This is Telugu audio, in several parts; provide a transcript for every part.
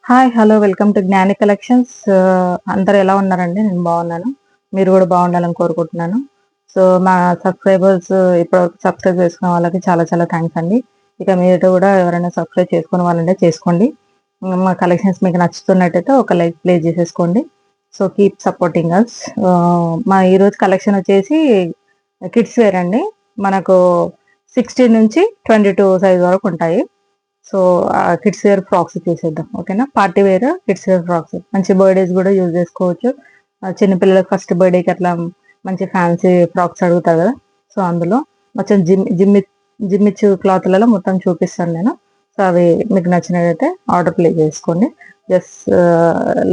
హాయ్! హలో! వెల్కమ్ టు జ్ఞాని కలెక్షన్స్. అందరూ ఎలా ఉన్నారండి? నేను బాగున్నాను. మీరు కూడా బాగుండాలని కోరుకుంటున్నాను. సో, మా సబ్‌స్క్రైబర్స్ ఇప్పటివరకు సబ్‌స్క్రైబ్ చేసుకున్న వాళ్ళకి చాలా చాలా థాంక్స్ అండి. ఇక మీదట కూడా ఎవరైనా సబ్‌స్క్రైబ్ చేసుకునే వాళ్ళుంటే చేసుకోండి. మా కలెక్షన్స్ మీకు నచ్చుతున్నట్టయితే ఒక లైక్ ప్లేస్ చేసేసుకోండి. So, keep supporting us. మా ఈరోజు కలెక్షన్ వచ్చేసి కిడ్స్ వేర్ అండి. మనకు 16 నుంచి 22 సైజ్ వరకు ఉంటాయి. సో, కిడ్స్ వేర్ ఫ్రాక్స్ చూసేద్దాం. ఓకేనా? Party wear kids wear frocks. మంచి బర్త్‌డేస్ గూడా యూజ్ జేసుకోవచ్చు. చిన్న పిల్లలకి ఫస్ట్ బర్త్‌డేకి అట్లా మంచి ఫ్యాన్సీ ఫ్రాక్స్ అడుగుతారు గదా! సో, అందులో మొత్తం జిమ్మిచ్చు క్లాత్‌లలో మొత్తం చూపిస్తాను నేను. సో, అవి మీకు నచ్చినట్టయితే ఆర్డర్ ప్లేస్ చేసుకోండి. Just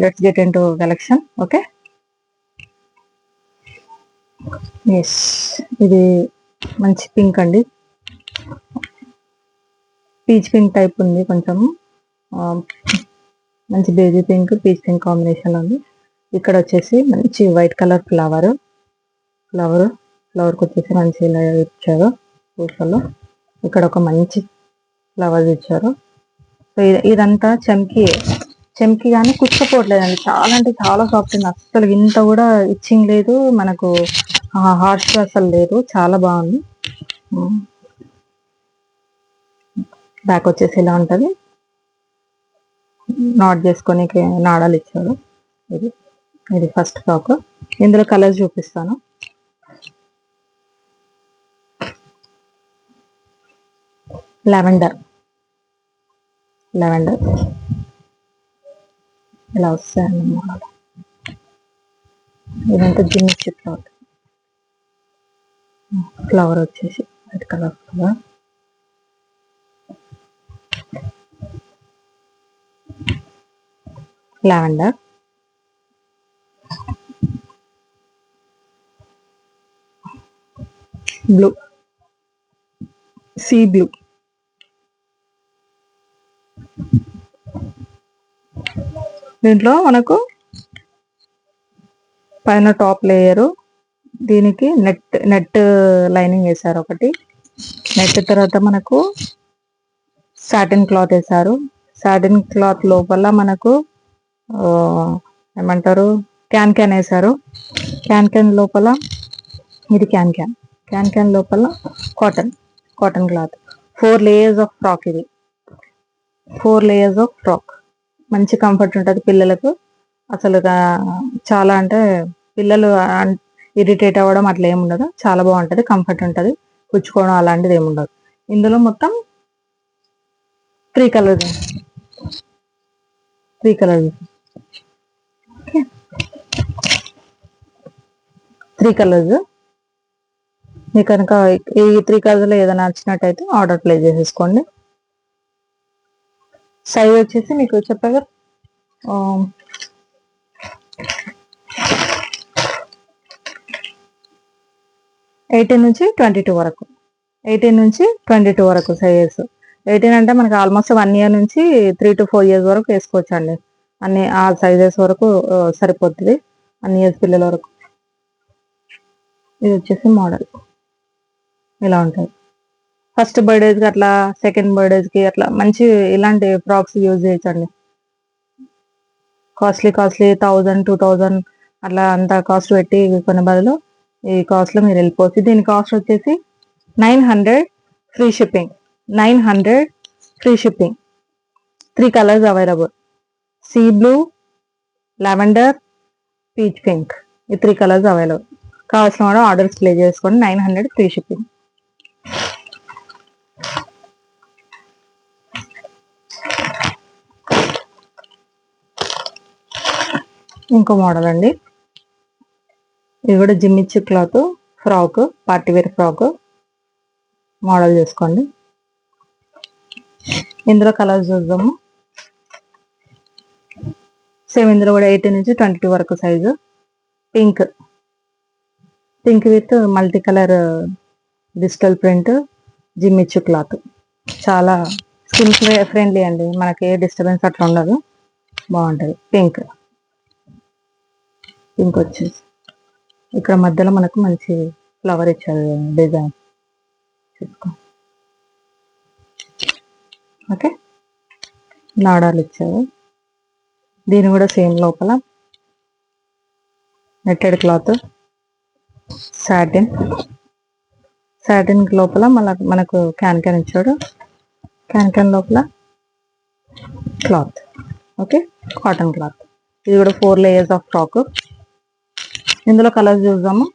let's get into collection. Okay. Yes. ఇది మంచి పింక్ అండి. పీచ్ పింక్ టైప్ ఉంది కొంచెం. ఆహ్, మంచి బేబీ పింక్, పీచ్ పింక్ కాంబినేషన్‌లో ఉంది. ఇక్కడొచ్చేసి మంచి వైట్ కలర్ ఫ్లవర్, ఫ్లవర్‌కొచ్చేసి మంచి ఇలా ఇచ్చారు పూసలు. ఇక్కడ ఒక మంచి ఫ్లవర్స్ ఇచ్చారు. సో, ఇదంతా చెమ్కీ గాని కుచ్చపోవట్లేదండి. చాలా అంటే చాలా సాఫ్ట్ ఉంది. అస్సలు ఇంత గూడా ఇచ్చింగ్ లేదు. మనకు హార్ష్ అసలు లేదు. చాలా బావుంది. హ్మ్. బ్యాక్ వచ్చేసి ఇలా ఉంటది. నాట్ జేసుకోనీకి నాడాలిచ్చారు. ఇది. ఇది ఫస్ట్ ఫ్రాక్. ఇందులో కలర్స్ చూపిస్తాను. లావెండర్ ఇలా వస్తాయండి మోడల్. ఇదంతా జిమ్మిచ్చు క్లాత్. ఫ్లవర్ వచ్చేసి white colour flower. Lavender. Blue. Sea blue. దీంట్లో మనకు పైన టాప్ లేయరు. దీనికి నెట్ లైనింగ్ వేశారు ఒకటి. నెట్ తర్వాత మనకు సాటిన్ క్లాత్ వేశారు. సాటిన్ క్లాత్ లోపల మనకు ఏమంటారు క్యాన్ వేశారు. క్యాన్ లోపల ఇది క్యాన్ లోపల cotton cloth. 4 layers of frock ఇది. 4 లేయర్స్ ఆఫ్ ఫ్రాక్. మంచి కంఫర్ట్ ఉంటది పిల్లలకు. అసలుగా చాలా అంటే పిల్లలు ఇరిటేట్ అవ్వడం అట్లా ఏముండదు. చాలా బావుంటది. కంఫర్ట్ ఉంటది. కుచ్చుకోవడం అలాంటిది ఏముండదు. ఇందులో మొత్తం 3 కలర్స్. 3 కలర్స్. ఓకే. 3 కలర్స్. మీకు కనుక ఈ 3 కలర్స్‌లో ఏదైనా నచ్చినట్టయితే ఆర్డర్ ప్లేస్ చేసేసుకోండి. సైజ్ వచ్చేసి మీకు చెప్పా కదా! 18 నుంచి 22 వరకు. 18 నుంచి 22 వరకు సైజెస్. 18 అంటే మనకు ఆల్మోస్ట్ 1 ఇయర్ నుంచి 3-4 ఇయర్స్ వరకు వేసుకోవచ్చండి. అన్ని ఆ సైజెస్ వరకు సరిపోతది. 1 ఇయర్స్ పిల్లల వరకు. ఇది వచ్చేసి మోడల్. ఇలా ఉంటది. ఫస్ట్ బర్త్‌డేస్‌కి అట్లా, సెకండ్ బర్త్‌డేస్‌కి అట్లా మంచి ఇలాంటి ఫ్రాక్స్ యూజ్ చేయొచ్చండి. కాస్ట్‌లీ 1000, 2000 అట్లా అంత కాస్ట్ పెట్టి కొనే బదులు ఈ కాస్ట్‌లో మీరెళ్ళిపోవచ్చు. దీని కాస్ట్ వచ్చేసి 900 free shipping. 900 free shipping. 3 colours available. Sea blue, lavender, peach pink. ఈ 3 కలర్స్ అవైలబుల్. కావాల్సిన వాడు ఆర్డర్స్ ప్లేస్ చేసుకోండి. 900 ఫ్రీ షిప్పింగ్. ఇంకో మోడల్ అండి. ఇది కూడా జిమ్మిచ్చు cloth frock, party wear frock. Model చేసుకోండి. ఇందులో కలర్స్ చూద్దాము. సేమ్ ఇందులో కూడా 18 నుంచి 22 వరకు size. Pink with multi colour digital print జిమ్మిచ్చు cloth. చాలా స్కిన్ ఫ్రెండ్లీ అండి. మనకి ఏ డిస్టర్బెన్స్ అట్లా ఉండదు. బాగుంటది. పింక్ వచ్చేసి ఇక్కడ మధ్యలో మనకు మంచి ఫ్లవర్ ఇచ్చారు డిజైన్. చూసుకో. ఓకే. నాడాలు ఇచ్చారు. దీని కూడా సేమ్ లోపల నెట్టెడ్ క్లాత్, సాటిన్ లోపల మనకు క్యాన్ ఇచ్చాడు. క్యాన్ లోపల క్లాత్. Okay, cotton cloth. ఇది కూడా 4 లేయర్స్ ఆఫ్ ఫ్రాక్. ఇందులో కలర్స్ చూద్దాము.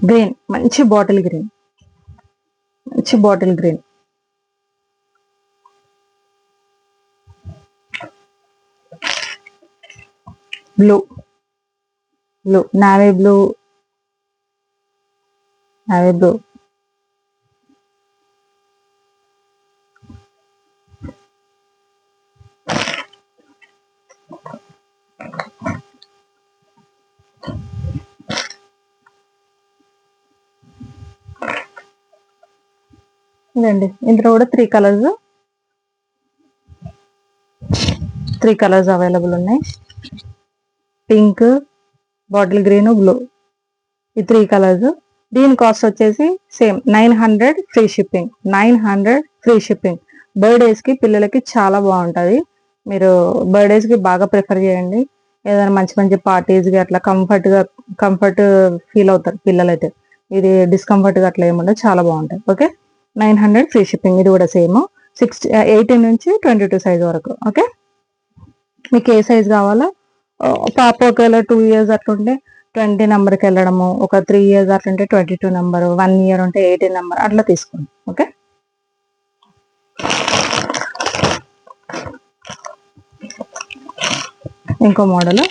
గ్రీన్, మంచి bottle green, blue, navy blue, ఇదండి. ఇందులో కూడా 3 కలర్స్ అవైలబుల్ ఉన్నాయి. పింక్, బాటిల్ గ్రీన్, బ్లూ, ఈ 3 కలర్స్. దీని కాస్ట్ వచ్చేసి same 900 free shipping. 900 free shipping. బర్త్డేస్కి పిల్లలకి చాలా బాగుంటుంది. మీరు బర్త్డేస్కి బాగా ప్రిఫర్ చేయండి. ఏదైనా మంచి పార్టీస్కి అట్లా కంఫర్ట్ ఫీల్ అవుతారు పిల్లలైతే. ఇది డిస్కంఫర్ట్గా అట్లా ఏముండదు, చాలా బాగుంటుంది. Okay, 900 free shipping. ఇది కూడా సేమ్ 18 నుంచి 22 సైజ్ వరకు. ఓకే, మీకు ఏ సైజ్ కావాలో. పాప ఒకవేళ 2 ఇయర్స్ అట్లుంటే 20 నెంబర్కి వెళ్ళడము, ఒక 3 ఇయర్స్ అట్లుంటే 22 నెంబర్, 1 ఇయర్ ఉంటే 18 నెంబర్ అట్లా తీసుకోండి. ఓకే, ఇంకో మోడల్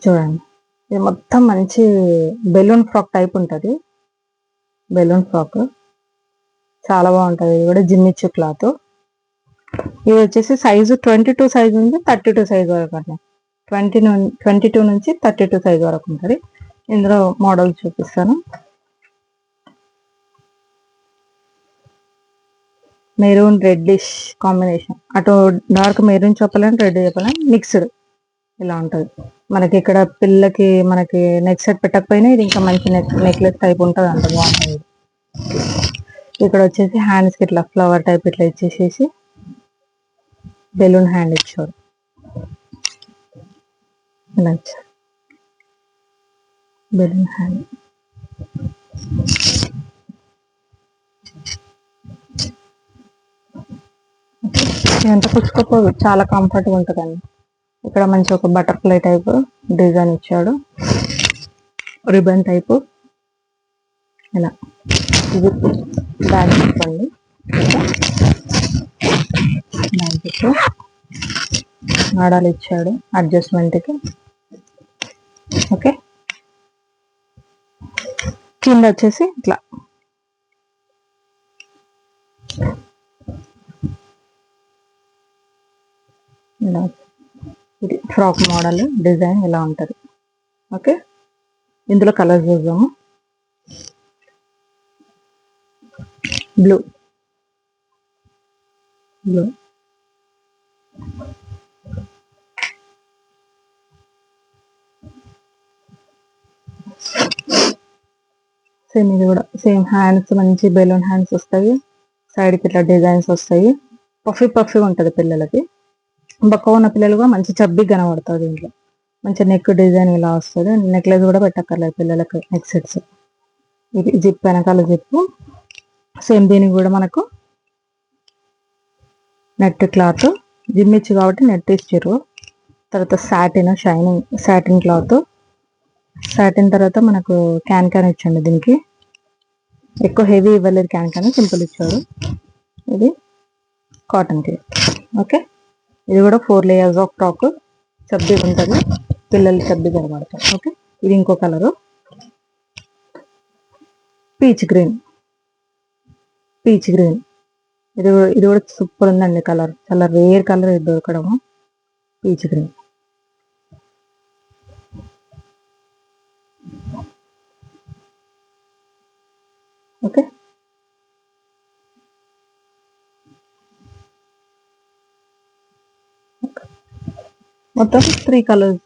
చూడండి. ఇది మొత్తం మంచి బెలూన్ ఫ్రాక్ టైప్ ఉంటుంది. బెలూన్ ఫ్రాక్ చాలా బాగుంటుంది. ఇది కూడా జిమ్మిచ్చు క్లాత్. ఇది వచ్చేసి సైజు 22 సైజ్ నుంచి 32 సైజ్ వరకు అండి. 22 నుంచి 32 సైజ్ వరకు ఉంటుంది. ఇందులో మోడల్స్ చూపిస్తాను. మెరూన్ రెడ్డిష్ కాంబినేషన్, అటు డార్క్ మెరూన్ చెప్పాలని, రెడ్ చెప్పాలని, మిక్స్డ్ ఇలా ఉంటుంది. మనకి ఇక్కడ పిల్లకి మనకి నెక్ సెట్ పెట్టకపోయినా ఇది ఇంకా మంచి నెక్లెస్ టైప్ ఉంటుంది. అంత బాగుంటుంది. ఇక్కడ వచ్చేసి హ్యాండ్స్కి ఇట్లా ఫ్లవర్ టైప్ ఇట్లా ఇచ్చేసేసి బెలూన్ హ్యాండ్ ఇచ్చాడు. ఇలా ఇచ్చాడు బెలూన్ హ్యాండ్. ఎంత పుచ్చుకోపోదు, చాలా కంఫర్ట్గా ఉంటుందండి. ఇక్కడ మంచి ఒక బటర్ఫ్లై టైప్ డిజైన్ ఇచ్చాడు, రిబన్ టైపు. ఇలా ఇది బ్యాగ్ చెప్పండి. బ్యాగ్ చెప్పు ఆడాలు ఇచ్చాడు అడ్జస్ట్మెంట్కి. ఓకే, కింద వచ్చేసి ఇట్లా ఇలా ఇది ఫ్రాక్ మోడల్ డిజైన్ ఇలా ఉంటుంది. ఓకే, ఇందులో కలర్స్ చూద్దాము. బ్లూ, సేమ్ ఇది కూడా సేమ్ హ్యాండ్స్, మంచి బెలూన్ హ్యాండ్స్ వస్తాయి. సైడ్కి ఇట్లా డిజైన్స్ వస్తాయి. పఫీ ఉంటుంది పిల్లలకి. బక్క ఉన్న పిల్లలు కూడా మంచి చబ్బిగా కనబడుతుంది. దీంట్లో మంచి నెక్ డిజైన్ ఇలా వస్తుంది. నెక్లెస్ కూడా పెట్టక్కర్లేదు పిల్లలకి, నెక్ సెట్స్. ఇది జిప్, వెనకాల జిప్పు. సేమ్ దీనికి కూడా మనకు నెట్ క్లాత్, జిమ్మిచ్చు కాబట్టి నెట్ ఇచ్చారు. తర్వాత సాటిన్ క్లాత్. సాటిన్ తర్వాత మనకు క్యాన్ ఇచ్చండి. దీనికి ఎక్కువ హెవీ ఇవ్వలేదు, క్యాన్ సింపుల్ ఇచ్చాడు. ఇది కాటన్ క్లాత్. ఓకే, ఇది కూడా 4 లేయర్స్ ఆఫ్ ఫ్రాక్. చబ్బీగా ఉంటుంది, పిల్లలు చబ్బీగా కనబడతారు. ఓకే, ఇది ఇంకో కలరు పీచ్ గ్రీన్. ఇది కూడా సూపర్ ఉందండి. కలర్ చాలా రేర్ కలర్ ఇది దొరకడము. Peach green. ఓకే, మొత్తం 3 కలర్స్.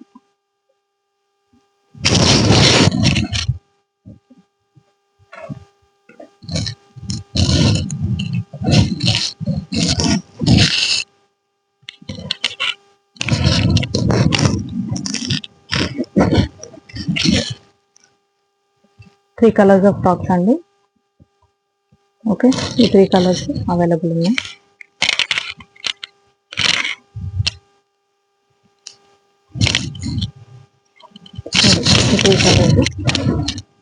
3 కలర్స్ ఆఫ్ టాప్స్ అండి. ఓకే, ఈ 3 కలర్స్ అవైలబుల్ ఉన్నాయి.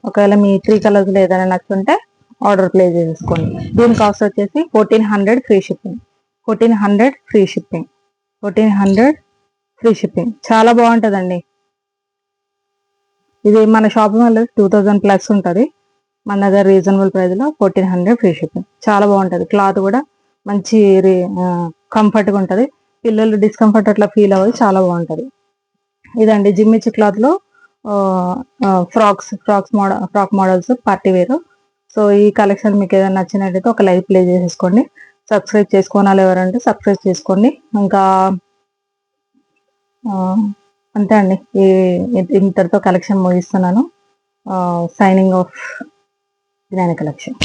ఒకవేళ మీ 3 కలర్స్ ఏదైనా నచ్చుంటే ఆర్డర్ ప్లేస్ చేసుకోండి. దీని కాస్ట్ వచ్చేసి 1400 free shipping. 1400 free shipping. 1400 free shipping. చాలా బాగుంటుందండి. ఇది మన షాపింగ్ వల్ల 2000 ప్లస్ ఉంటుంది. మన దగ్గర రీజనబుల్ ప్రైస్లో 1400 ఫ్రీ షిప్పింగ్. చాలా బాగుంటుంది. క్లాత్ కూడా మంచి కంఫర్ట్గా ఉంటుంది. పిల్లలు డిస్కంఫర్ట్ అట్లా ఫీల్ అవ్వదు. చాలా బాగుంటుంది. ఇదండి జిమ్మిచ్చి క్లాత్లో ఫ్రాక్ మోడల్స్ పార్టీ వేరు. సో ఈ కలెక్షన్ మీకు ఏదైనా నచ్చినట్టయితే ఒక లైక్ ప్లే చేసేసుకోండి. సబ్స్క్రైబ్ చేసుకోవాలి ఎవరంటే సబ్స్క్రైబ్ చేసుకోండి. ఇంకా అంతే అండి. ఇంతటితో కలెక్షన్ ముగిస్తున్నాను. Signing off design collection.